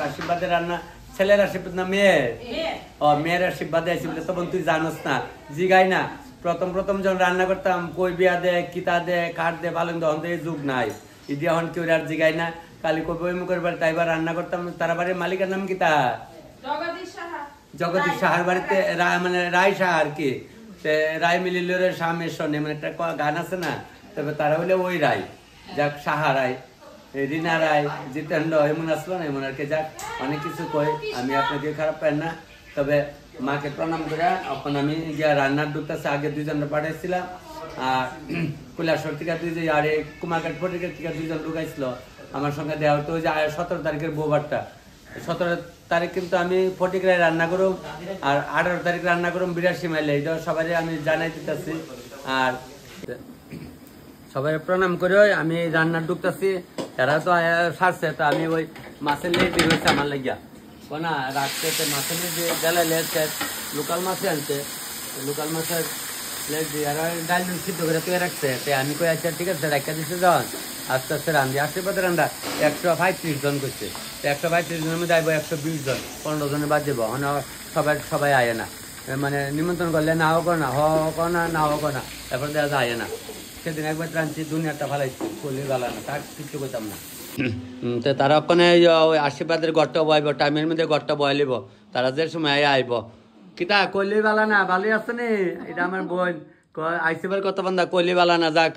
আশীর্বাদের রান্না ছেলের আশীর্বাদ না মেয়ের? ও মেয়ের আশীর্বাদে আইসি বলে তখন তুই জানোস না, জিগাই না। প্রথম যখন রান্না করতাম কই বিয়া দে, কিতা দে, কাঠ দে, পালন দে, অন্ত এই যুগ নাই। ইদি এখন কেউ আর জিগাই না। কালি কবি ওই মুখের বাড়ি তাইবার রান্না করতাম। তারা বাড়ির মালিকের নাম কিতা? জগদীশ সাহার বাড়িতে মানে রায় সাহা আর কি। রায় মিলিলের স্বামীর সনে মানে একটা গান আছে না, তবে তারা হইলে ওই রায়, যাক সাহা রায়, রিনা রায়, জিতেন্দ্র এমন আসলো না, এমন আর কি। যাক অনেক কিছু কই, আমি আপনাকে খারাপ পাই না। তবে মাকে প্রণাম করে এখন আমি গিয়া রান্নার ঢুকতেছে। আগে দুইজনটা পাঠাইছিলাম, আর কৈলাসর থেকে দুইজন, আর এই কুমারঘাট ফটিকের থেকে দুইজন ঢুকাইছিল আমার সঙ্গে দেওয়া হতো। ওই যে 17 তারিখের বোবারটা, 17 তারিখ কিন্তু আমি ফটিকরায় রান্না করুম, আর 18 তারিখ রান্না করুম 82 মাইলে। এটা সবাই আমি জানাই দিতেছি। আর সবাই প্রণাম করে আমি রান্নার ঢুকতেছি। এরা তো সারছে, তো আমি ওই মাছের লেজ হয়েছে আমার লাগিয়া না রাখতে, মাছের লেজ গেলে লেজ লোকাল মাছে আনছে, লোকাল মাছের লেজ এরা ডাল সিদ্ধ করে তুই রাখছে। আমি কই আচ্ছা ঠিক আছে রাখা দিচ্ছে, যখন আস্তে আস্তে রান্ধি। আশীর্বাদের রান্না 135 জন করছে। 135 জনের মধ্যে আইব 120 জন, 15 জনের বাদ যাবো। সবাই আয় না, মানে নিমন্ত্রণ করলে নাও কর না, কর না, নাও কর না, তারপর দেখা যায় না। সেদিন একবার রাঁধছি, দুনিয়াটা ফালাইছি, করলে গালা না, তার কিছু করতাম না। তো তারা ওখানে ওই আশীর্বাদের ঘরটা বয়াইব, টাইমের মধ্যে ঘরটা বয়ালিব, তারা যে সময় আইব। কিতা কইলি বালা না, ভালোই আছে নি? এটা আমার বোন আইসিবার কত বান্ধা, কইলি বালা না। যাক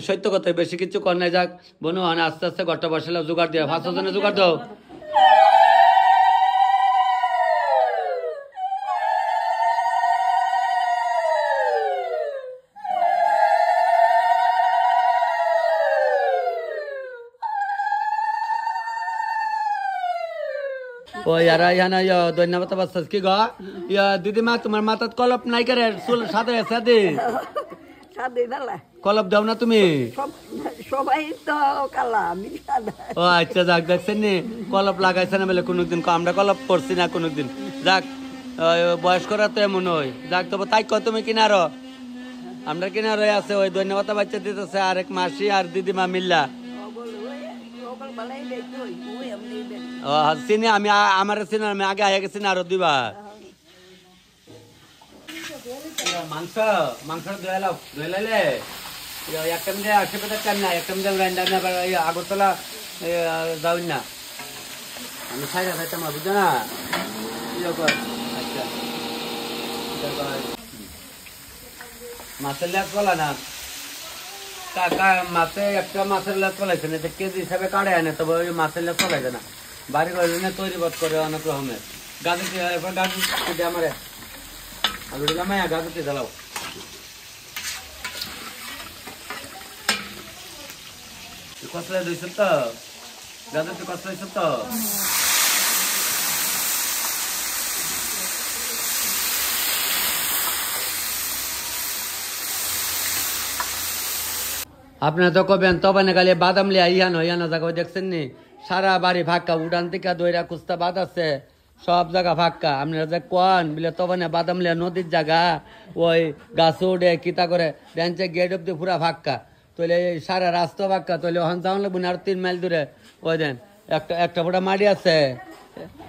সত্য কথা, বেশি কিছু কর নাই। যাক বোন আস্তে আস্তে ঘরটা বসালে জোগাড় দিয়ে 5 জনে জোগাড় দাও। ও ইয়ারা ইয়ানা ধন্যবাদ বাচ্চাস কি গো দিদিমা, তোমার মাথাত কলপ নাই করে? চুল সাদে সাদে কলপ দাও না তুমি? সবাই তো কালা, আমি সাদা। ও আচ্ছা, যাক দেখছেন নি কলপ লাগাইছে না বলে কোনোদিন, আমরা কলপ করছি না কোনোদিন। যাক বয়স্করা তো এমন হয়। যাক তবে তাই কত তুমি কিনারো, আমরা কিনারো আছে। ওই ধন্যবাদ বাচ্চা দিতেছে আরেক মাসি আর দিদিমা মিল্লা। চিনি আমি, আমার চিনি, আমি আগে আগে গেছি না আরো 2 বার। মাংস ধুয়ে লাইলে একটা মিলে আশীর্বাদ টাইম না, একটা মিলে রান্না আগরতলা যাও না, আমি খাই খাইতাম বুঝছো না। আচ্ছা মাছের লেজ বলা না, মাছে একটা মাছের লেজ চলাইছে না, কেজি হিসাবে কাড়ে আনে, তবে ওই মাছের লেজ চলাইছে না। বাড়ি ঘরে তৈরি বোধ করে অনেক রকমের। গাজর এরপর গাজর আমার আলু দিলাম, গাজরটি জ্বালাও। কসলা দিয়েছ তো, গাজরটি কসলা দিয়েছ তো। আপনারা তো কবেন তবে না গালে বাদাম লিয়া ইয়ানো জায়গা দেখছেন নি, সারা বাড়ি ফাঁকা, উঠান থেকে দইরা কুস্তা বাদ আছে, সব জায়গা ফাঁকা। আপনারা যে কন বলে তবে না বাদাম লিয়া নদীর জায়গা, ওই গাছ উঠে কিতা করে বেঞ্চে গেট অব্দি পুরা ফাঁকা, তাহলে সারা রাস্তা ফাঁকা। তাহলে ওখান যাওয়া লাগবে না, আর 3 মাইল দূরে ওই দেন একটা ফোটা মাটি আছে।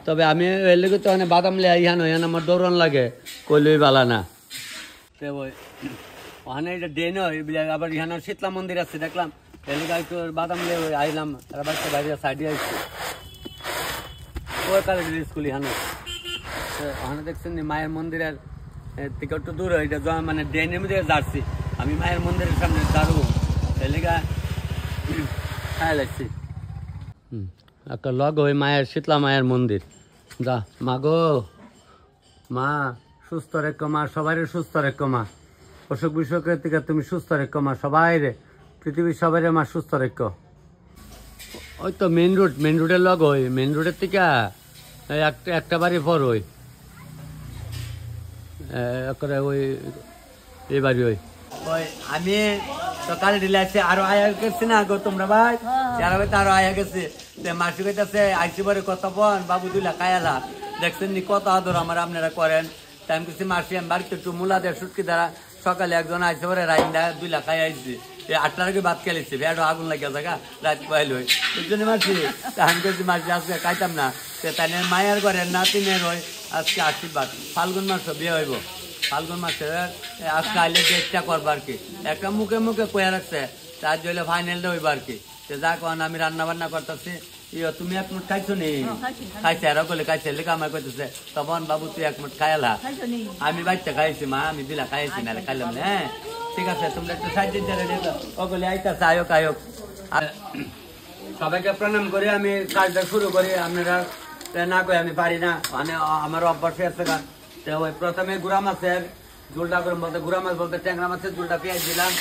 তবে আমি এর লেগে তো বাদাম লিয়া ইয়ানো আমার দৌড়ান লাগে, কইলই বালা না। ওখানে এটা ডেন আবার ইহানো শীতলা মন্দির আছে দেখলাম, এলাকা একটু বাদাম লিয়ে আইলাম, বাচ্চা বাইরে সাইডে আসছে ওই কালের স্কুল ইহানো। ওখানে দেখছেন মায়ের মন্দিরের থেকে একটু দূর, এটা মানে ডেনের মধ্যে যাচ্ছি আমি, মায়ের মন্দিরের সামনে দাঁড়ু এলাকা খায় লাগছি। একটা লগ ওই মায়ের শীতলা মায়ের মন্দির। যা মা গো, মা সুস্থ রেখো, মা সবাই সুস্থ রেখো, মা অসুখ বিসুখের থেকে তুমি সুস্থ রেখো, মা সবাই রে, পৃথিবীর সবাই রে মা সুস্থ রেখো। ওই তো মেন রোডের লগ, ওই মেন রোডের থেকে একটা বাড়ি পর ওই ওই এই বাড়ি ওই আমি সকালে ঢিলে আসছি, আরো আয়া গেছি না গো তোমরা ভাই, আরো আয়া গেছে। মাসি কইতাছে আইসি পরে কত বন বাবু 2 লাখ আয়ালা, দেখছেন নি কত আদর আমার আপনারা করেন। তাই আমি কিছু মাসি আমি বাড়িতে একটু মূলা দেয় সুটকি দ্বারা সকালে একজন আইসে পরে রাইন্দা 2 লাখ খাই আইসি, 8টার আগে ভাত খেলেছি, বেড়ো আগুন লাগিয়া থাকা রাত পাইল ওই জন্য মাসি আমি বলছি মাসি আজকে খাইতাম না। তাই মায়ের ঘরের নাতিনের হয় আজকে আশীর্বাদ, ফাল্গুন মাসে বিয়ে হইব, ফাল্গুন মাসে আজকে আইলে ডেটটা করবো আর কি, একটা মুখে মুখে কয়ে রাখছে তার জন্য ফাইনালটা হইব আর কি। যা কন আমি রান্না বান্না করতেছি, তুমি এক মুঠ খাইছো নি? খাইছে আর বলে খাইছে লেখা আমার কইতেছে তখন বাবু তুই এক মুঠ খাইলা, আমি বাচ্চা খাইছি মা, আমি দিলা খাইছি না খাইলাম না। হ্যাঁ ঠিক আছে, তোমরা একটু সাইড দিতে ওগুলি আইতাছে আয়োক আয়োক। সবাইকে প্রণাম করে আমি কাজটা শুরু করি, আপনারা না কই আমি পারি না, মানে আমার অভ্যাস আছে। ওই প্রথমে গুড়া মাছের ঝোলটা করে বলতে, গুড়া মাছ বলতে ট্যাংরা মাছের ঝোলটা পেঁয়াজ দিলাম,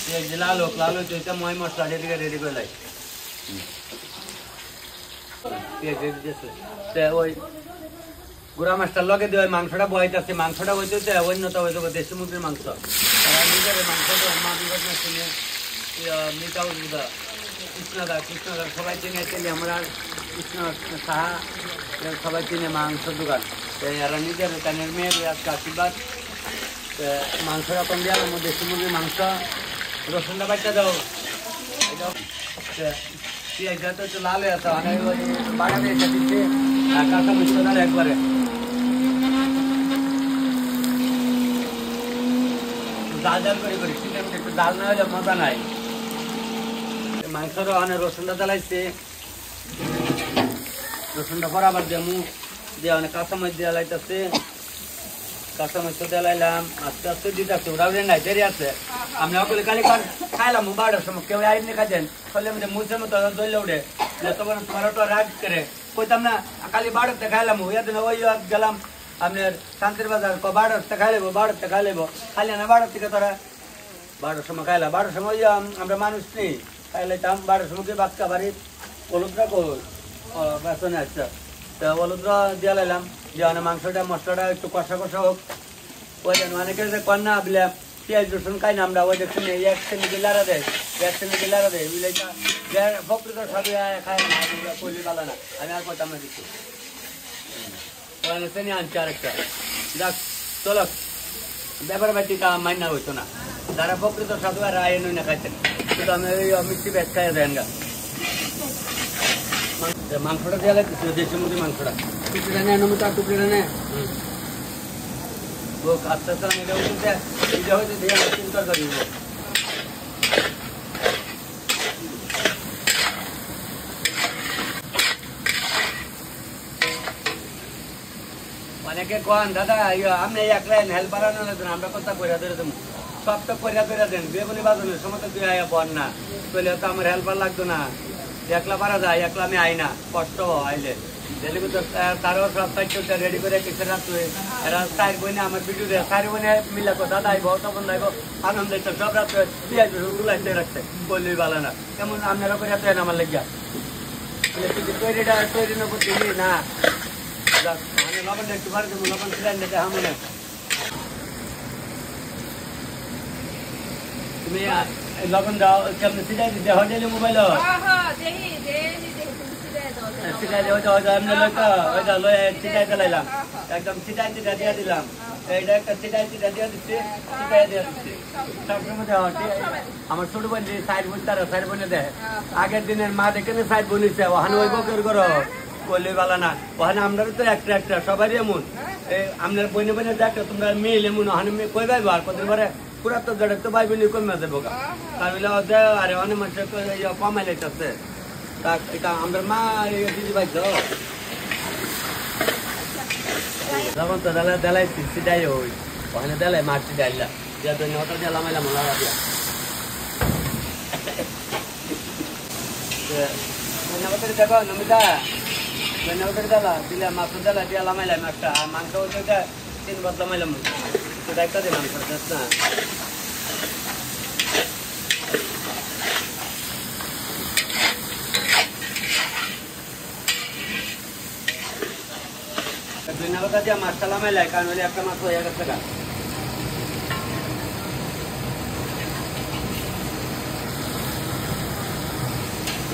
পেঁয়াজ দিলাম লোক লালু চইতে মই মশলা রেডি করে লাই পেঁয়াজ দিয়েছে। ওই গুড়া মাছটার লগে দিয়ে ওই মাংসটা বয়াইতেছে, মাংসটা হইতে অন্যটা হয়ে যাবে দেশি মুরগির মাংস। মাংসটা মা বিগত মিটাউদা কৃষ্ণদা সবাই চিনে চিনি, আমরা কৃষ্ণ সাহা সবাই চিনে মাংস দোকান। এরা নিজের কানের মেয়ের আজকে আশীর্বাদ। মাংসটা কম দিয়ে আমার দেশি মুরগির মাংস, রসুনটা বাচ্চা দাও, পেঁয়াজটা তো একটু লাল হয়ে আছে, অনেক ওই বাড়া দিয়ে দিচ্ছে কাঁচা মিশ্রণার একবারে ডাল ডাল করে করি, একটু ডাল না হলে মজা নাই। মাংসর অনেক রসুনটা জ্বালাইছে, রসুনটা বরাবর দেমু দিয়ে অনেক কাঁচামরিচ দিয়ে লাইতেছে, কাঁচামরিচ জ্বালাইলাম আস্তে আস্তে দিতেছে, ওরা নাই দেরি আছে। আমি সকলে কালি খাইলাম 12টার সময়, কেউ আইনি খাইছেন ফলে মুছের মতো দইলে উঠে তখন পরোটা রাগ করে কইতাম না, খালি 12টাতে খাইলাম, দিন ওই গেলাম আপনার শান্তির বাজার 12টাতে খাই লেবো, 12টাতে খাই লেবো, খাইলে না 12টার থেকে তারা 12টার সময় খাইলাম। 12টার সময় আমরা মানুষ নেই, খাইলাম 12টার সময় ভাত খাবারই হলুদরা বেসনে আসছে, তো হলুদরা দিয়ে লাইলাম, দিয়ে মাংসটা মশলাটা একটু কষা কষা হোক। ওই জন্য অনেকে কন্যা বলে পেঁয়াজ রসুন খাই না আমরা, ওই দেখুন একসঙ্গে লাড়া দেয়, একসঙ্গে লাড়া দেয় বুঝলাইটা প্রকৃত সবই খায় না, কইলি পালা না, আমি আর কইতাম না কিছু চেনে আনছি আরেকটা। যাক চলো, ব্যাপার বাটিটা মাইনা হইতো না, যারা প্রকৃত সাধু আর আয় নই না খাইছেন, কিন্তু আমি ওই মিষ্টি ব্যাগ খাই দেন গা। মাংসটা দিয়ে লাগছে দেশি মুরগির মাংসটা, টুকরিটা নেয় নমিতা টুকরিটা নেয় ও আস্তে আস্তে আমি এটা হয়েছে দিয়ে আমি চিন্তা করি। অনেকে কন দাদা আপনি একলাই হেল্পার আনেন, আমরা কথা কইরা ধরে দেবো, সব তো কইরা ধরে দেন, বেগুনি বাজনের সময় তো তুই আয়া পড় না, তাহলে তো আমার হেল্পার লাগতো না, একলা পারা যায়, একলা আমি আই না, কষ্ট আইলে তারও সব সাইড রেডি করে কিছু রাখবে। এরা চার বইনে আমার ভিডিও দেয়, চার বইনে মিলা দাদা আইব তখন আইব আনন্দ সব রাত্রে পেঁয়াজ গুলাইতে রাখছে, বললি ভালো না কেমন আপনারা করে রাখতেন আমার লেগিয়া তৈরিটা তৈরি না করতে না লবণ একটু ভালো দেবো, লবণ ছিলেন দেখে মনে তুমি লবণ দাও কেমন সিটাই দিতে হোটেলে মোবাইল একদম চিটাই চিটা দিয়ে দিলাম, এইটা একটা চিটাই চিটা দিয়ে দিচ্ছি, চিটাই দিয়ে দিচ্ছি আমার ছোট বোন সাইড বোন তারা সাইড বোনে দেয়, আগের দিনের মা দেখে সাইড বোনিছে ওখানে ওই বকের করো বললে ভালো না, ওখানে আমরা তো একটা একটা সবারই এমন, আপনার বইনে বইনে দেখো তোমরা মেয়ে এমন ওখানে কই পাইবো আর কদিন পরে পুরা তো জড়ে তো ভাই বোন কমে দেবো আরে অনেক মানুষ কমাই লাইতেছে। আমার মা দিদি ভাই তো যখন তো দেলাই সিটাই ওই ওখানে দেলাই মারছি ডাইলা দিয়া তো ওটা দিয়ে লামাইলাম লাগা দিয়া দেখো নমিতা দিলা দিলা মাছ দেলা দিয়া লামাইলাম একটা, আর মাংস হচ্ছে 3 বার লামাইলাম, সেটা একটা দিলাম না ধন্যবাদ দিয়া মাছটা লামাইলাই, কারণ হলে একটা মাছ হয়ে গেছে গা।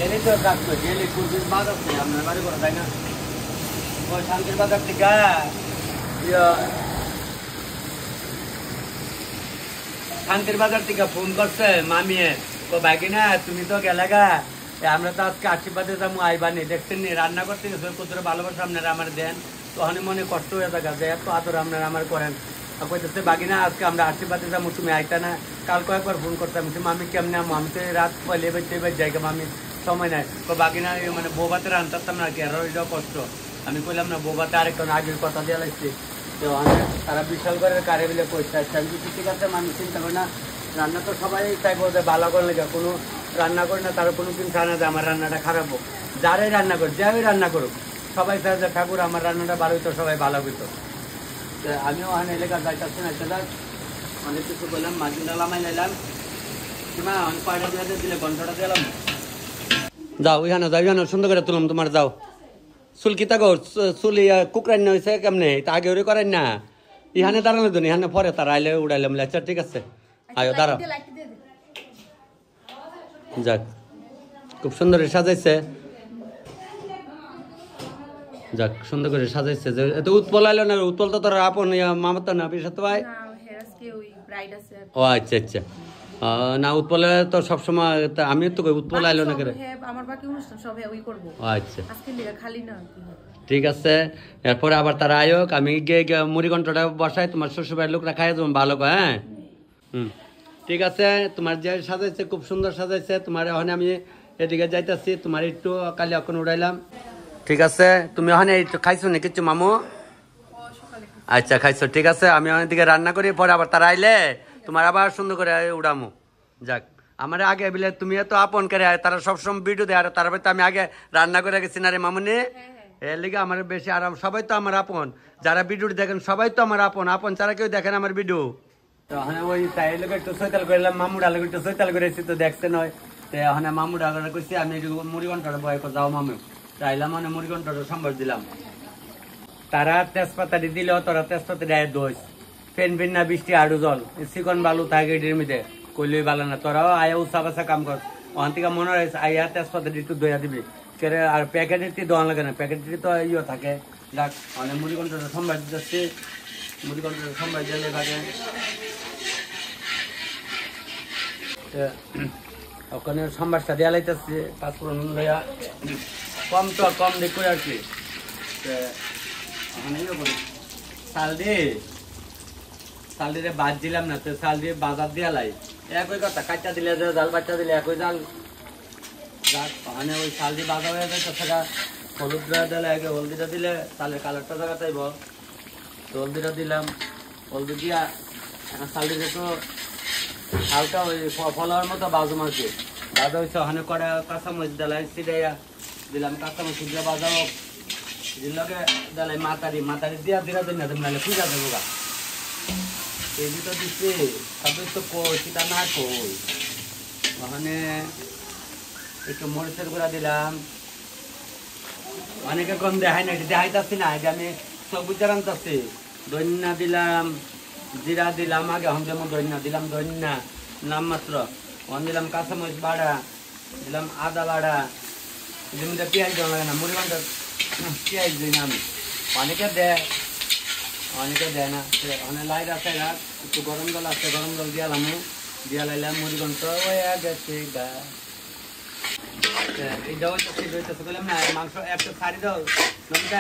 ডেলি তো কাজ করি, ডেলি কুরবির বাজার নেই আপনার বাড়ি করে, তাই না? ওই শান্তির বাজার থেকে শান্তির বাজার থেকে ফোন করছে মামিয়ে, ও বাকি না তুমি তো গেলে গা, আমরা তো আজকে আশীর্বাদে যাবো আইবানি, দেখছেন নি রান্না করতে গেছে, কত ভালোবাসা আপনারা আমার দেন, তখন মনে কষ্ট হয়ে থাকা যে এত আদর আপনারা আমার করেন। কইতেছে বাগিনা আজকে আমরা আশীর্বাদে যাবো, তুমি আইতা না? কাল কয়েকবার ফোন করতাম, মামি কেমনে আমো, আমি তো রাত পয়লে বের জায়গা, মামি সময় নাই। বাগিনা মানে বৌভাতে রান্তাম না, কি আর এটাও কষ্ট। আমি কইলাম না বৌভাতে আরেকটা আগের কথা দিয়ে লাগছে, তো তারা বিশাল করে কারে বিলে কইছে। আমি কিছু ঠিক আছে, মামি চিন্তা করি না, রান্না তো সবাই চাইবো যে ভালো করে লেগে, কোনো রান্না করি না তারা কোনো দিন চায় না যে আমার রান্নাটা খারাপ হোক। যারাই রান্না করুক, যাই রান্না করুক, সবাই চায় যে ঠাকুর আমার রান্নাটা ভালো হইতো, সবাই ভালো হইতো। আমিও ওখানে এলাকা যাইতেছি না, সেটা অনেক কিছু বললাম, মাঝিটা লামাই নিলাম, মা অনেক কয়টা দিয়ে দিলে ঘন্টাটা দিলাম। যাও ওইখানে যাও, ওইখানে সুন্দর করে তুললাম তোমার, যাও চুল কি তাগো চুল কুকরাই না হয়েছে কেমনে, তা আগে ওরে করেন না, ইহানে দাঁড়ানো দিন, ইহানে পরে তারা আইলে উড়াইলাম। আচ্ছা ঠিক আছে, আয়ো দাঁড়াও। যাক খুব সুন্দর সাজাইছে, যাক সুন্দর করে সাজাইছে। যে এত উৎপল আইলো না, উৎপল তো তোর আপন মামাতো না বিশাত ভাই। ও আচ্ছা আচ্ছা, না উৎপলে তো সবসময়, আমি তো উৎপল আইলো না করে। আচ্ছা ঠিক আছে, এরপরে আবার তারা আয়োক, আমি গিয়ে মুড়ি ঘন্টটা বসাই, তোমার শ্বশুরবাড়ির লোকরা খাই তোমার ভালো করে। হ্যাঁ ঠিক আছে, তোমার যে সাজাইছে খুব সুন্দর সাজাইছে, তোমার ওখানে আমি এদিকে যাইতেছি, তোমার একটু কালি এখন উড়াইলাম। ঠিক আছে, তুমি ওখানে একটু খাইছো না কিছু মামু? আচ্ছা খাইছো, ঠিক আছে, আমি ওদিকে রান্না করি, পরে আবার তারা আইলে তোমার আবার সুন্দর করে উড়ামো। যাক আমার আগে বিলে তুমি এত আপন করে, তারা সবসময় ভিডিও দেয়, আর তার তো আমি আগে রান্না করে গেছি না রে মামুনি, এর লিগে আমার বেশি আরাম। সবাই তো আমার আপন, যারা ভিডিও দেখেন সবাই তো আমার আপন, আপন ছাড়া কেউ দেখেন আমার ভিডিও। তো ওখানে ওই তাই লোক একটু সৈতাল করলাম, মামুডা লোক একটু সৈতাল করেছি, তো দেখছে নয়, তো ওখানে মামুডা করছি, আমি মুড়ি ঘন্টাটা বয় যাও মামু, চাইলাম মানে মুড়ি ঘন্টাটা সম্ভব দিলাম। তারা তেজপাতাটি দিল, তোরা তেজপাতা দেয় দোষ, ফেন ফেন না বৃষ্টি আড়ু জল, চিকন বালু থাকে এটির মধ্যে, কইলে ভালো না, তোরাও আয়া উৎসা বাসা কাম কর, ওখান থেকে মনে হয় আয়া তেজপাতাটি একটু দইয়া দিবি, কেরে আর প্যাকেটেরটি দেওয়া লাগে না, প্যাকেটটি তো ইয়ে থাকে। দেখ অনেক মুড়ি ঘন্টাটা সম্ভার দিতেছি, মুড়ি ঘন্টাটা সম্ভার দিলে থাকে। ওখানে সম্বাসটা দেওয়া লাইতেছে, পাঁচফোড়ন লইয়া কম তো কম দেখো আর কি। চাল দিয়ে বাদ দিলাম না, তো চাল দিয়ে বাজার দিয়ে লাই একই কথা, কাঁচা দিলে জাল, বাচ্চা দিলে একই জাল। ওখানে ওই চাল দিয়ে বাজা হয়ে যায়, সেটা হলুদ দিলে আগে, হলদিটা দিলে চালের কালারটা জায়গা চাইব, তো হলদিটা দিলাম, হলদি দিয়া চাল দিয়ে তো হালকা ওই ফলার মতো বাজু মারছে, বাজা হয়েছে, ওখানে করে কাঁচামরিচ দিলাই সিটাইয়া দিলাম, কাঁচামরিচ দিয়ে বাজাও দিলকে দিলাই, মাতারি দিয়া দিরা দিন না নাহলে পূজা দেবো গা, এই তো দিচ্ছে সবাই তো কই সেটা না কই। ওখানে একটু মরিচের গুঁড়া দিলাম, অনেকে কম দেখাই না, দেখাইতেছি না, যে আমি সবুজ রান্তাছি, ধন্যা দিলাম, জিরা দিলাম আগে, এখন যেমন ধন্যা দিলাম, ধন্যা নাম মাত্র, ওখান দিলাম কাঁচামরিচ বাড়া, দিলাম আদা বাড়া, যেমন পেঁয়াজ দেওয়া লাগে না, মুড়ি বান্ধব পেঁয়াজ দিই না আমি, অনেকে দেয় অনেকে দেয় না। ওখানে লাইট আছে না, একটু গরম জল আছে, গরম জল দিয়ালাম, দিয়া লাইলাম মুড়ি ঘন্ট হয়ে গেছে গা। এইটাও বললাম না, মাংস একটা শাড়ি দাও,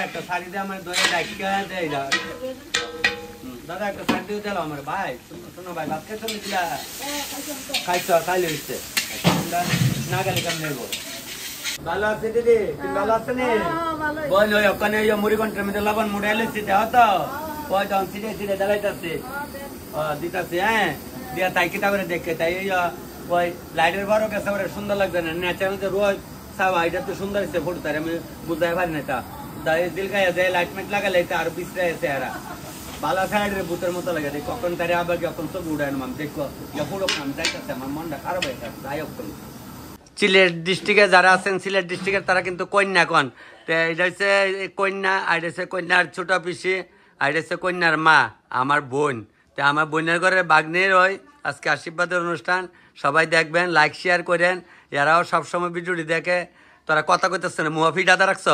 একটা শাড়ি দিয়ে আমার দই ডাকিকা দেয় দাদা, একটা শাড়ি দিয়ে দিলাম আমার ভাই, শোনো ভাই ভাত খেতে দিলা, খাইছ খাইলে হচ্ছে না গেলে কেমন নেবো। ভালো আছে দিদি, তুমি ভালো আছে নি? বল ওই ওখানে মুড়ি ঘন্টার মধ্যে লবণ মুড়াইলে সিটে হতো, ওই তখন সিটে সিটে জ্বালাইতেছে দিতেছে, হ্যাঁ দিয়া তাই কিতা করে দেখে, তাই ওই লাইটের বড় গেছে সুন্দর লাগবে না, ন্যাচারাল যে রোজ সাবা এটা তো সুন্দর হচ্ছে ফটো, তাই আমি বুঝতে পারি না, তা দিল গায়ে যায় লাইট মাইট লাগালে আর পিছটা এসে আর বালা সাইডের ভূতের মতো লাগে, কখন তারে আবার যখন ছবি উঠায় আমি দেখবো পুরো আমি যাইতেছে, আমার মনটা খারাপ হয়ে যাচ্ছে, যাই হোক। সিলেট ডিস্ট্রিক্টে যারা আছেন, সিলেট ডিস্ট্রিক্টের তারা কিন্তু কন্যা কন, তো এটা হচ্ছে কন্যা, আর হচ্ছে কন্যার ছোট পিসি, আর হচ্ছে কন্যার মা, আমার বোন। তো আমার বোনের ঘরের বাগ্নের হয় আজকে আশীর্বাদের অনুষ্ঠান, সবাই দেখবেন, লাইক শেয়ার করেন, এরাও সবসময় ভিডিওটি দেখে, তোরা কথা কইতেছ না, মুহা ফিট আদা রাখছ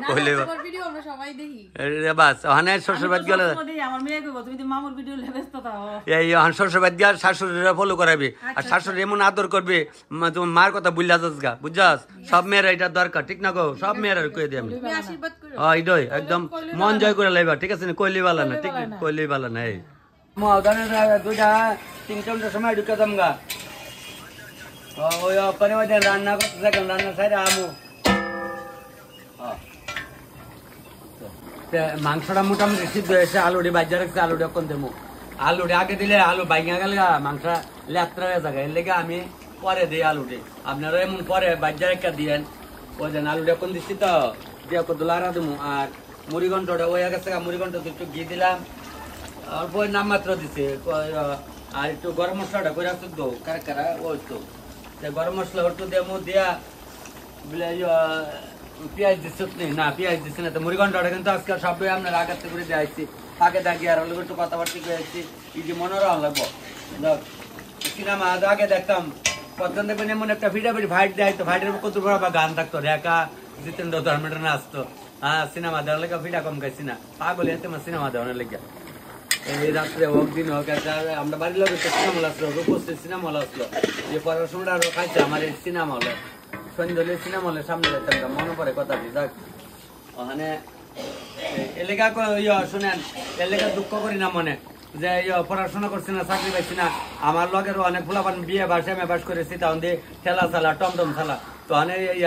কইলে বাস ওখানে শ্বশুরবাদ গেলে এই শ্বশুরবাদ গিয়া শাশুড়িরা ফলো করাবি, আর শাশুড়ি এমন আদর করবে তোমার মার কথা বুঝলা যাস গা, বুঝছাস? সব মেয়েরা এটা দরকার, ঠিক না গো? সব মেয়েরা কয়ে দিই আমি এইটাই একদম মন জয় করে লাইবা, ঠিক আছে না? কইলি বালা না, ঠিক কইলি বালা না। এই দুইটা 3টার সময় ঢুকে যাম গা, ওই ওখানে রান্না করতে থাকেন, রান্নার সাইডে আমু। মাংসটা মোটামুটি সিদ্ধ হয়েছে, আলুটি বাজ্যা রাখছে, আলুটা কোন দেবো, আলুটি আগে দিলে আলু বাইঙ্গা গেলে মাংস লেত্রা হয়ে থাকে, এর লেগে আমি পরে দিই আলুটি। আপনারা এমন পরে বাজ্যা রেখা দিয়েন, ওই দেন আলুটা কোন দিচ্ছি তো দিয়ে কত লাড়া দেবো। আর মুড়ি ঘন্টটা ওই গেছে, মুড়ি ঘন্ট একটু ঘি দিলাম, অল্প নাম মাত্র দিছে, আর একটু গরম মশলাটা করে আসতো তো কারা কারা ওই তো গরম মশলা একটু দেবো দিয়া বলে পেঁয়াজ দিচ্ছ না, পেঁয়াজ দিচ্ছে না তো। মুড়ি ঘন্টটা কিন্তু আজকে সবই আপনার আগাতে করে দিয়ে আসছি, ফাঁকে দাগিয়ে আর একটু কথাবার্তা করে আসছি, এই যে মনোরম লাগবো। সিনেমা আগে দেখতাম প্রথম দেখবেন এমন একটা ফিটাফিটি ফাইট দেয়, তো ফাইটের কত বড় গান থাকতো, রেখা জিতেন্দ্র ধর্মেন্দ্র নাচতো। হ্যাঁ, সিনেমা দেওয়ার লেগে ফিটা কম খাইছি না, পাগল এতে সিনেমা দেওয়ার লেগে। এই রাত্রে হোক দিন হোক, আমরা বাড়ির লোক সিনেমা হল আসলো, রূপশ্রী সিনেমা হল আসলো, যে পড়াশোনাটা আরো খাইছে আমার এই সিনেমা হলে, সন্ধ্যে সিনেমা হলের সামনে যেতাম, মনে পড়ে কথাটি। যাক ওখানে এলাকা শুনেন, এলাকা দুঃখ করি না মনে যে পড়াশোনা করছি না, চাকরি পাইছি না। আমার লগের অনেক ফুলাপান বিয়ে বাস এম এ বাস করেছি, তখন দিয়ে ঠেলা চালা টমটম চালা, তো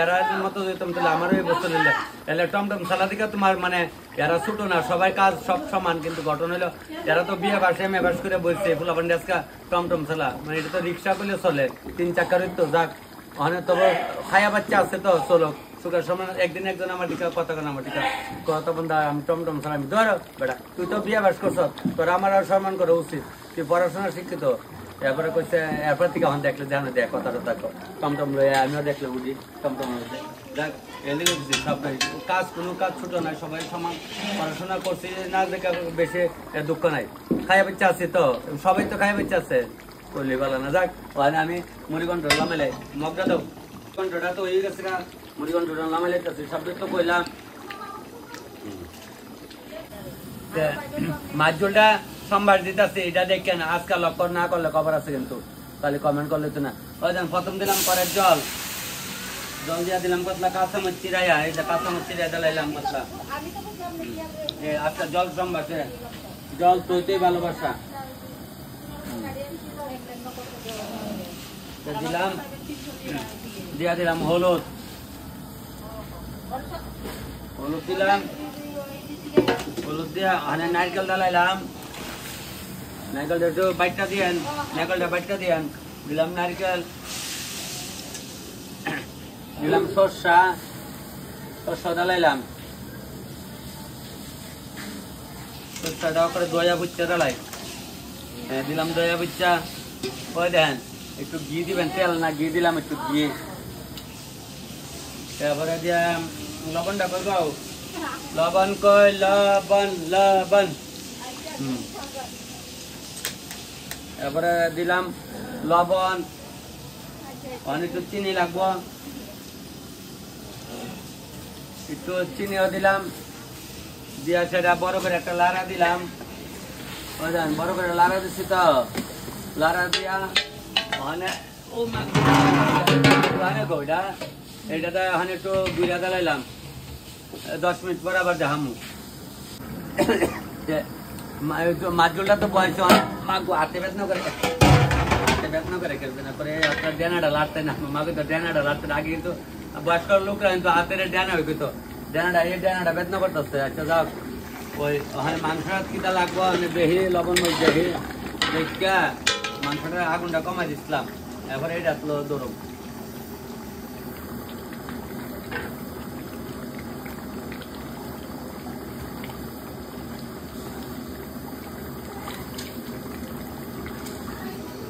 এরা মতো যেতাম তাহলে আমারও এই বস্তু নিলে এলে টমটম চালা দিকে তোমার মানে এরা ছোট না, সবাই কাজ সব সমান, কিন্তু ঘটনা হলো এরা তো বিয়ে বাস এম এ বাস করে বলছে ফুলাপান আজকা টমটম চালা, মানে এটা তো রিক্সা করলে চলে, 3 চাকার তো। যাক ওখানে তবে খায়া বাচ্চা আছে তো চলো সুখের সময় একদিন একজন আমার দিকে কথা কেন আমার দিকে কথা বন্ধা, আমি টমটম চালামি। ধরো বেটা তুই তো বিয়ে বাস করছ, তোর আমার আর সম্মান করা উচিত, তুই পড়াশোনা শিক্ষিত। এরপরে কইছে এরপর থেকে আমার দেখলে জানো দেখ কথাটা দেখো টমটম লয়ে, আমিও দেখলে বুঝি টমটম লইতে। যাক এলিগে বুঝি সব কাজ, কোনো কাজ ছোট নাই, সবাই সমান। পড়াশোনা করছি না দেখে বেশি দুঃখ নাই, খায়া বাচ্চা আছে তো, সবাই তো খায়া বাচ্চা আছে, করলে ভালো না। যাক ওখানে আমি মুড়ি ঘন্ট লামাইলে মগটা দাও, ঘন্টটা তো হয়ে গেছে না, মুড়ি ঘন্টটা লামাইলে সব তো কইলাম। মাছ ঝোলটা সোমবার দিতেছে, এটা দেখেন আজকাল লক্ষ্য না করলে খবর আছে, কিন্তু তাহলে কমেন্ট করলে তো না। ওই দেন প্রথম দিলাম করের জল, জল দিয়া দিলাম কতলা কাঁচামচ চিরাইয়া, এটা কাঁচামচ চিরাই দিলাম কতলা। আচ্ছা জল সোমবার, জল তৈতেই ভালোবাসা দিলাম, দিয়া দিলাম হলুদ, হলুদ দিলাম, হলুদ দিয়া আনে নারকেল ডালাইলাম, নারকেলটা একটু বাইটটা দিয়েন, নারকেলটা বাইটটা দিয়েন, দিলাম নারকেল, দিলাম সর্ষা, সর্ষা ডালাইলাম, সর্ষাটা করে দয়া বুচ্চা ডালাই, দিলাম দয়া বুচ্চা। ওই দেন একটু ঘি দিবেন, তেল না ঘি দিলাম একটু ঘি, তারপরে দিয়া লবণটা করবো, লবণ কই লবণ লবণ, তারপরে দিলাম লবণ, একটু চিনি লাগবো, একটু চিনিও দিলাম, দিয়া সেটা বড় করে একটা লাড়া দিলাম। বুঝলেন, বড় করে লাড়া দিচ্ছি তো, লাড়া দিয়া গইটা এইটাতে ওখানে একটু গুড়া দিলাম, 10 মিনিট পর আবার দেখামু। মাছগুলা তো বয়স হাতে বেতনা করে, হাতে বেতনা করে খেলবে না করে, আপনার ডেনাটা লাড়তে না, মাকে তো ডেনাটা লাড়তে না। আগে কিন্তু বয়স্ক লোকরা কিন্তু হাতের ডেনা হয়ে গেতো, ডেনাটা এই ডেনাটা বেতনা করতেছে। আচ্ছা যাক ওই ওখানে মাংসটা কিটা লাগবো, বেহি লবণ বেহি দেখা মাংসটা আগুনটা কমাই দিচ্ছিলাম, এরপরে এটা তো দৌড়ব।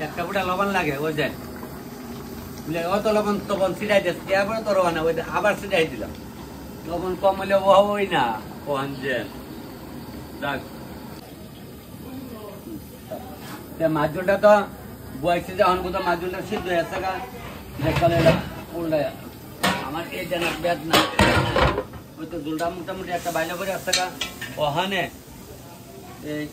একটা ফুটা লবণ লাগে, ওই যে অত লবণ তখন ছিটাই দিচ্ছে, এরপরে তোর না ওই আবার ছিটাই দিলাম, লবণ কম হলে ওই না কন যে মাছ ঝোলটা তো বয়সে যখন কোথাও মাছ ঝোলটা সিদ্ধ হয়ে গেছে, উল্টা আমার এই জানা ব্যাদ না ওই তো দুলটা মোটামুটি একটা বাইনা করে আসছে ওখানে এই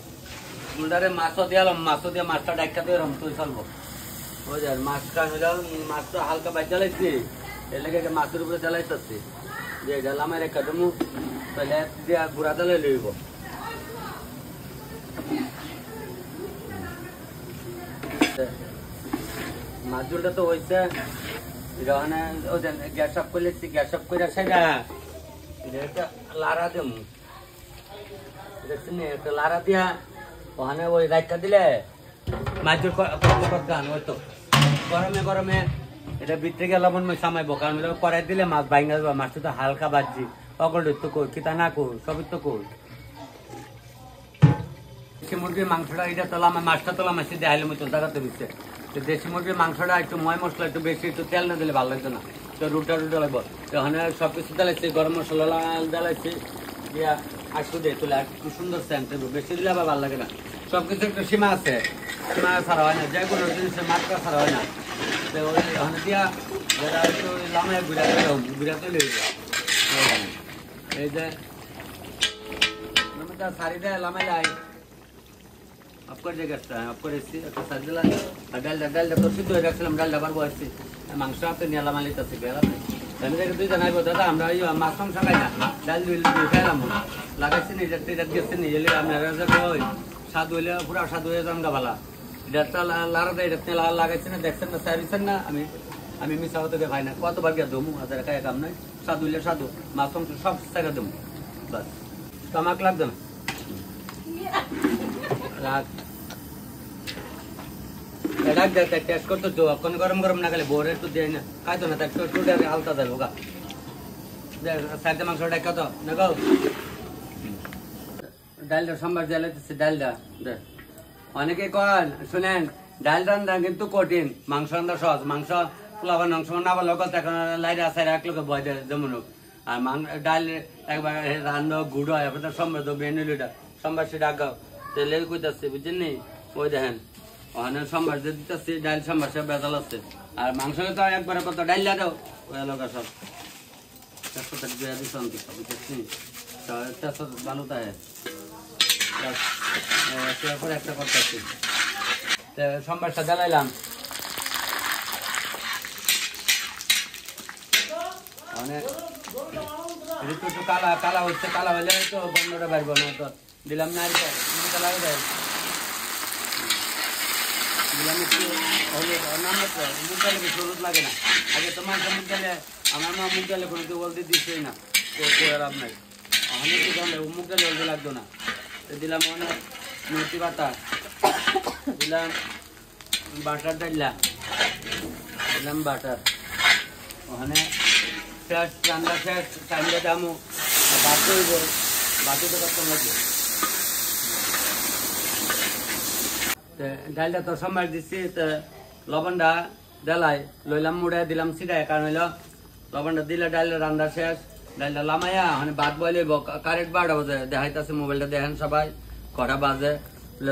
দুলটারে মাছও দিয়ালাম মাছও দিয়ে মাছটা ডাক্কা দিয়ে রম তুই চলবো বুঝলেন মাছটা মাছটা হালকা বাইর চালাইছি এর লেগে মাছের উপরে চালাইতেছি যে ডালামের একটা ডুমু তাহলে দিয়া গুড়া দালে লইব মাছ ঝোলটা তো হয়েছে ওখানে গ্যাস অফ করলে গ্যাস অফ করে সেটা এটা লাড়া দেব দেখছেন একটা লাড়া দিয়া ওখানে ওই রাইটটা দিলে মাছ ঝোল গান ওই তো গরমে গরমে এটা ভিতরে গেলে লবণ সামাইবো কারণ কড়াই দিলে মাছ বাইঙ্গা যাবো মাছটা তো হালকা বাজছি অকল তো কই কিতা না কই সবই তো কই দেশি মুরগির মাংসটা এটা তোলা আমার মাছটা তোলা মাছ দিয়ে আইলে মই তোলটা করতে দিচ্ছে তো দেশি মুরগির মাংসটা একটু ময় মশলা একটু বেশি একটু তেল না দিলে ভালো লাগতো না তো রুটা লাগবো তো ওখানে সব কিছু ডালাইছি গরম মশলা ডালাইছি দিয়া আসু দিয়ে তোলে একটু সুন্দর স্যান্ট বেশি দিলে আবার ভালো লাগে না সবকিছু একটু সীমা আছে সীমা ছাড়া হয় না যে কোনো জিনিসের মাত্রা ছাড়া হয় না তো ওই ওখানে দিয়া যেটা একটু লামায় ঘুরা তুলে এই যে শাড়ি দেয় লামাই লাই অফ করে দিয়ে গেছে অফ করেছি একটা শাড়ি দিলাম আর ডালটা তো সিদ্ধ হয়ে রাখছিলাম ডালটা বার বসছি মাংস হাতে নিয়ে লামালি তো আমি দেখে তুই জানাইবো দাদা আমরা ওই মাছ মাংস খাই না ডাল খাইলাম লাগাইছি নি এটা গেছে নি এলে আপনারা ওই স্বাদ হইলে পুরা স্বাদ হয়ে যান গা ভালা এটা লাড়া দেয় এটা লাগাইছি না দেখছেন না সার্ভিসেন না আমি মিশা হতে খাই না কতবার গিয়ে দমু হাজার খাই কাম নাই স্বাদ হইলে স্বাদু মাছ মাংস সব সাইডে দমু বাস কামাক লাগবে না রাখ রাখ দেয় টেস্ট করতো তো এখন গরম গরম না খেলে বোরে একটু দেয় না খাইতো না তার একটু হালকা দেয় হোগা সাইডে মাংস ডাকা তো না গো ডালটা সম্বার জ্বালাইতেছে ডালটা অনেকে কন শুনেন ডাল রান্না কিন্তু কঠিন মাংস রান্না সহজ মাংস পোলাবার মাংস না ভালো কথা এখন লাইরে আসে এক লোকে ভয় দেয় যেমন হোক আর ডাল একবার রান্না গুড় হয় আপনার সম্বার তো বেনুলিটা সম্বার সে ডাকাও তেলে কইতাছে বুঝছেন নি ওই দেখেন ওখানে সম্বার যে দিতেছি ডাল সম্বার সব বেতাল আছে আর মাংস তো একবারে কত ডাল দাও ওই লোক সব ভালো থাকে একটা করতেছি সম্বারটা জ্বালাইলাম মানে একটু কালা কালা হচ্ছে কালা হলে তো বন্ধটা বাড়বো না তো দিলাম না লাগে দেয় দিলাম একটু মুখ গালে বেশি হলুদ লাগে না আগে তোমার মুখ গালে আমার মা মুখ গালে কোনো কেউ বলতে দিচ্ছেই না লাভ নাই অনেক মুখ গালে হলদি লাগতো না দিলাম অনেক মেথি পাতা দিলাম বাটার ডাইলা দিলাম বাটার ওখানে শেষ রান্না শেষ টাইমটা দামো বাদ হইব বাকি তো কত লাগবে ডালটা তো সম্ভার দিচ্ছি লবণটা দেলাই লইলাম মুড়ে দিলাম সিটাই কারণ হইল লবণটা দিলে ডাইলে রান্না শেষ ডাইলটা লামাইয়া মানে ভাত বইলে কারেন্ট 12টা বাজে দেখাইতেছে মোবাইলটা দেখেন সবাই কটা বাজে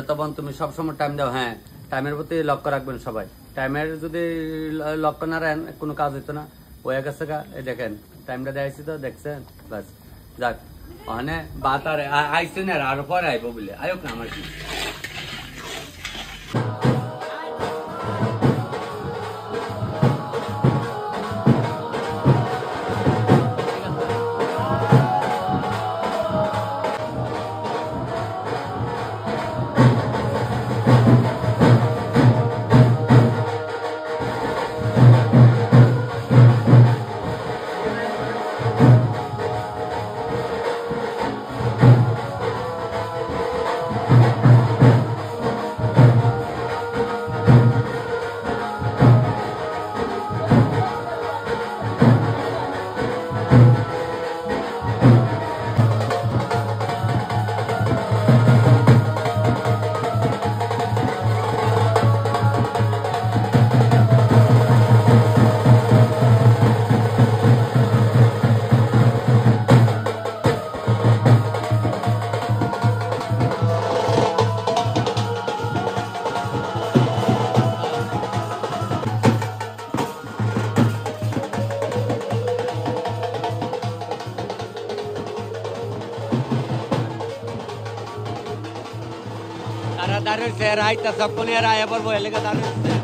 তখন তুমি সবসময় টাইম দাও হ্যাঁ টাইমের প্রতি লক্ষ্য রাখবেন সবাই টাইমের যদি লক্ষ্য না রাখেন কোনো কাজ হইতো না হয়ে গেছে গা এই দেখেন টাইমটা দেখাইছি তো দেখছেন বাস যাক ওখানে বাত আর আইসি না আর পরে আইব বলে আয়োক না আমার কি তারা দাঁড়িয়েছে রাইতা সকলে রায় পড়বো এলাকা দাঁড়িয়েছে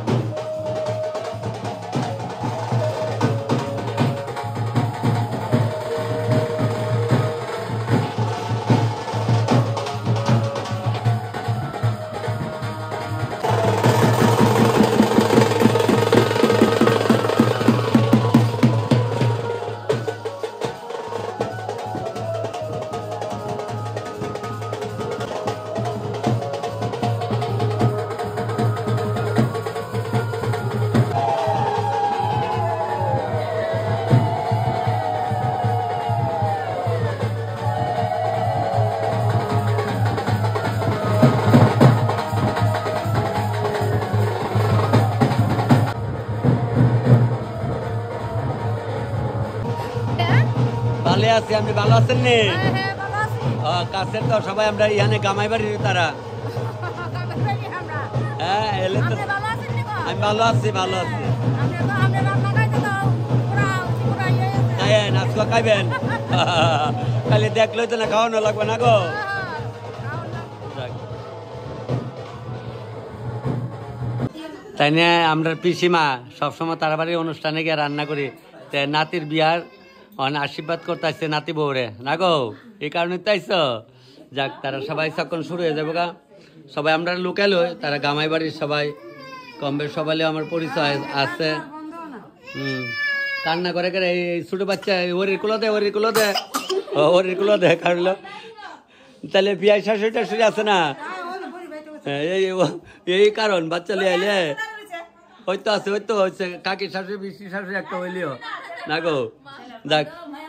ভালো আছি আপনি ভালো আছেন নি কাছের তো সবাই আমরা এখানে গামাই বাড়ির তারা হ্যাঁ এলে তো আমি ভালো আছি খাইয়েন আজকে খাইবেন খালি দেখলেই তো না খাওয়ানো লাগবে না গো তাই না আমরা পিসিমা সবসময় তার বাড়ির অনুষ্ঠানে গিয়ে রান্না করি নাতির বিয়ার আশীর্বাদ করতে আসছে নাতি বউরে না গো এই কারণে তো আইসো যাক তারা সবাই তখন শুরু হয়ে যাবো গা সবাই আমরা লোকাল হই তারা গামাই বাড়ির সবাই কমবে সবাই আমার পরিচয় আছে কান্না করে করে এই ছোট বাচ্চা ওরির কুলো দে কারলো তাহলে বিয়াই শাশুড়ি টাশুড়ি আছে না এই কারণ বাচ্চা লিয়ে আইলে হয়তো আছে হয়তো হচ্ছে কাকি শাশুড়ি পিসি শাশুড়ি একটা হইলিও না গো যাক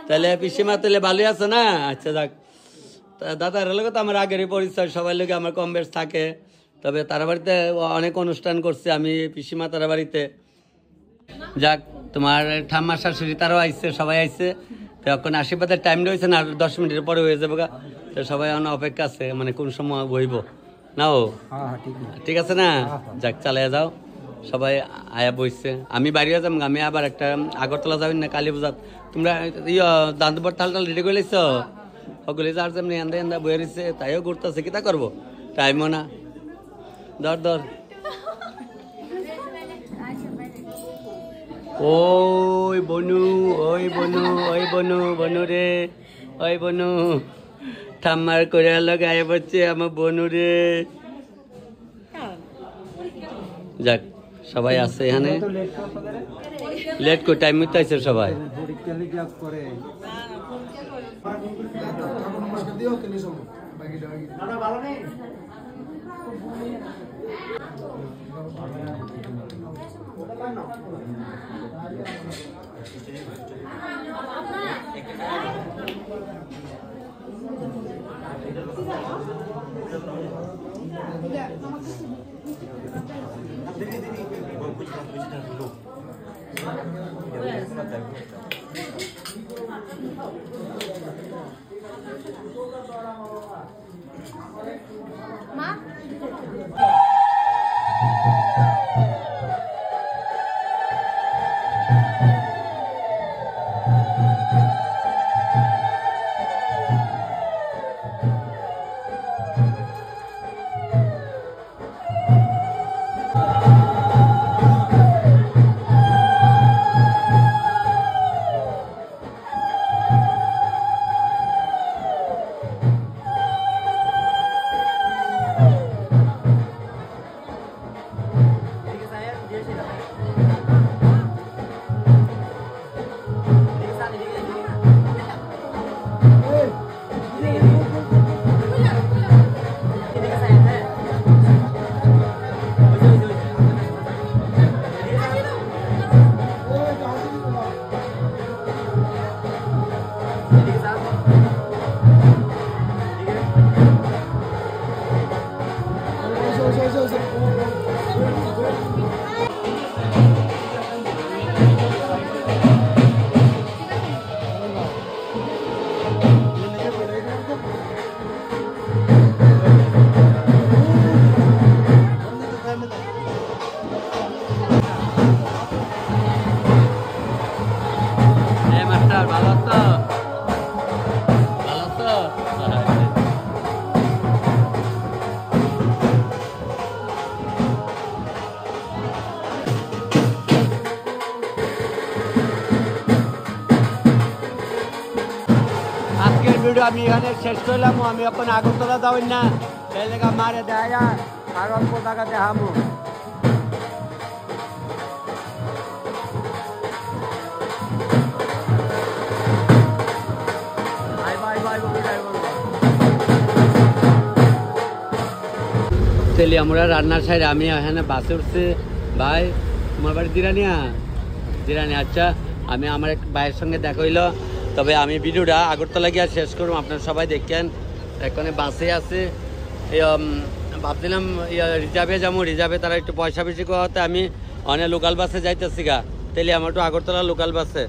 তাহলে পিসিমা তাহলে ভালোই আছে না আচ্ছা যাক দাদার লোক তো আমার আগেরই পরিচয় সবাই লোকে আমার কম বেশ থাকে তবে তারা বাড়িতে অনেক অনুষ্ঠান করছে আমি পিসিমা তারা বাড়িতে যাক তোমার ঠাম্মা শাশুড়ি তারাও আইসে সবাই আইসে তো এখন আশীর্বাদের টাইম রয়েছে না 10 মিনিটের পরে হয়ে যাবে তো সবাই এখন অপেক্ষা আছে মানে কোন সময় বইব না ও ঠিক আছে না যাক চালিয়ে যাও সবাই আয়া বইছে আমি বাড়িও যাম আমি আবার একটা আগরতলা যাবেন না কালী পূজা তোমরা দান্তবর থাল টাল রেডি করে লাইছ সকলে যার যেমনি এন্দা এন্দা বয়ে রয়েছে তাইও ঘুরতেছে কি তা করবো টাইমও না ধর ওই বনু রে ওই বনু ঠাম্মার করে গায়ে পড়ছে আমার বনু রে যাক সবাই আছে এখানে লেট করে টাইম মতো আছে সবাই ভিডিও আমি এখানে শেষ করলাম, আমি এখন আগরতলা যাবেন না, সেই জায়গা মারে দেয়া আর অল্প টাকা দেখামো। তেলি আমরা রান্নার সাইড আমি এখানে বাসে উঠছি। ভাই তোমার বাড়ি জিরানিয়া? জিরানি, আচ্ছা। আমি আমার এক ভাইয়ের সঙ্গে দেখা হইলো, তবে আমি ভিডিওটা আগরতলা গিয়ে শেষ করবো, আপনারা সবাই দেখেন। এখানে বাসে আছে, ভাবছিলাম রিজার্ভে যাবো, রিজার্ভে তারা একটু পয়সা বেশি করাতে আমি অনেক লোকাল বাসে যাইতেছি গা, তাহলে আমার একটু আগরতলা লোকাল বাসে